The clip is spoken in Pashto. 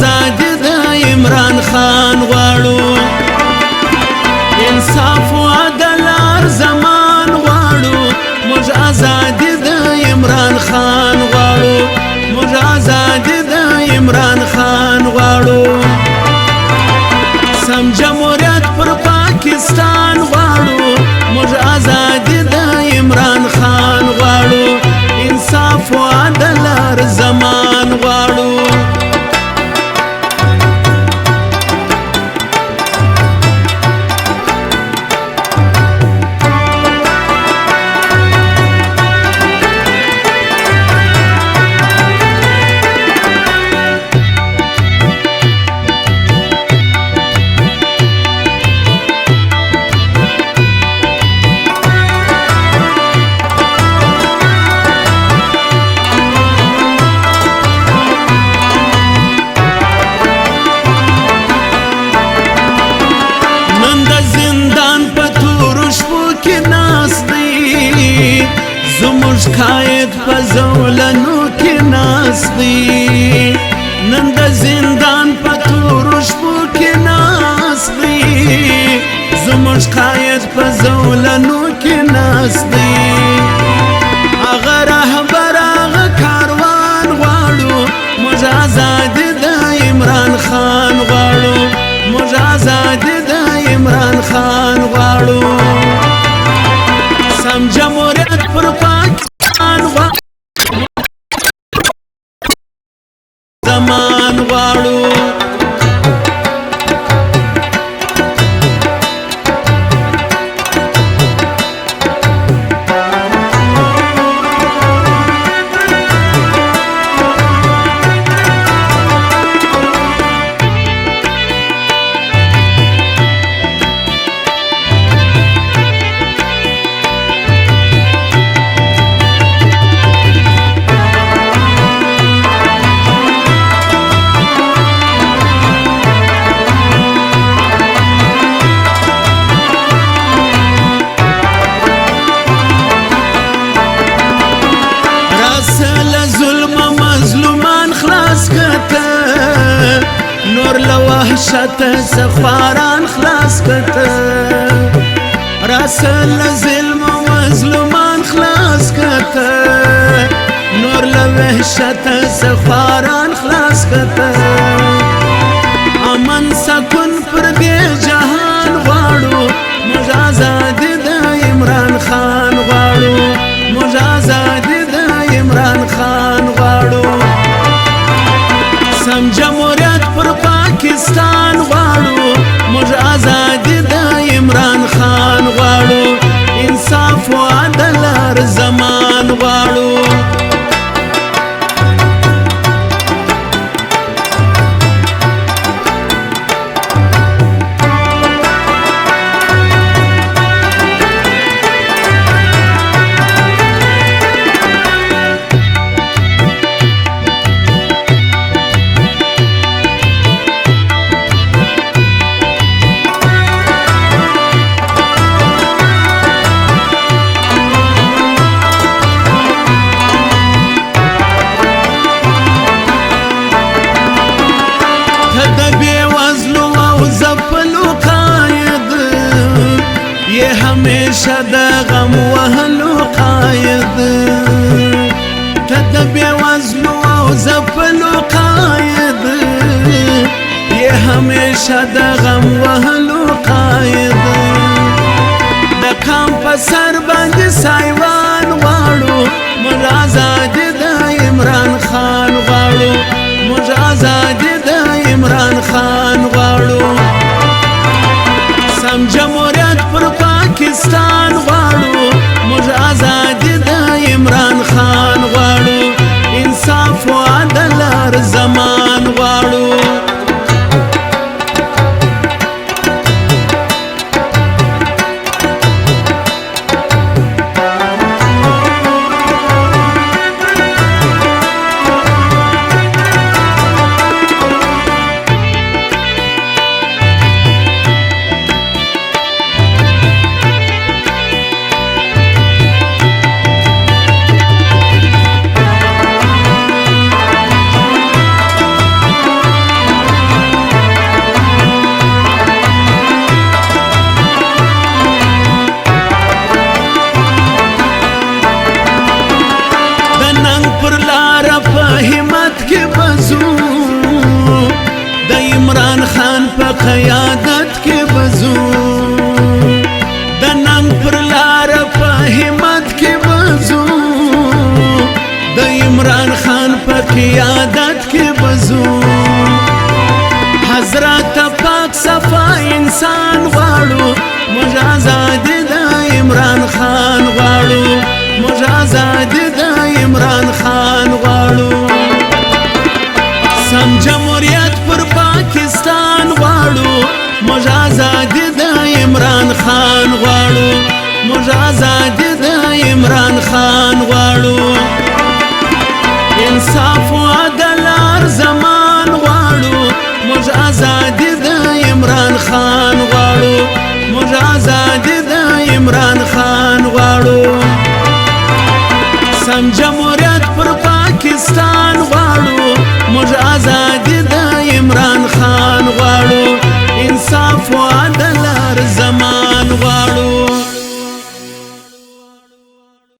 ازادي د عمران خان غواړو انصاف او عدل زمان غواړو موږ ازادي د عمران خان غواړو موږ ازادي د عمران خان غواړو سم جمهوریت پر پاکستان غواړو موږ ازادي د عمران خان غواړو انصاف او عدل زمان غواړو زموږ قائد په زولنو کې ناست دی نن د زندان په تورو شپو کې ناست دی زموږ قائد په زولنو کې ناست دی هغه رهبر هغه کاروان غواړو موږ ازادي د عمران خان غواړو موږ ازادي د عمران خان غواړو سم جمهوریت پر پاکستان زمان غواړو نور لوحشت سخواران خلاص کته راسل ظلم و مظلومان خلاص کته نور لوحشت سخواران خلاص کته امن سکون پر دې جهان غواړو موږ ازادي د عمران خان غواړو موږ ازادي د عمران خان غواړو سم جمهوریت پر پاکستان غواړو موږ ازادي د عمران خان غواړو انصاف او عدل زمان غواړو همیشه د غم وهلو قاید ته د بېوزلو او ځپلو قاید یې همیشه د غم وهلو قاید د قام په سر باندې سایوان غواړو موږ ازادي د عمران خان غواړو موږ ازادي د عمران خان غواړو سم جمهوریت پر پاکستان غواړو موږ ازادي د عمران خان غواړو انصاف او عدل زمان غواړو په قیادت کې بزو د ننګ پر لار په همت کې بزو د عمران خان په قیادت کې بزو حضرت پاک صفا انسان غواړو موږ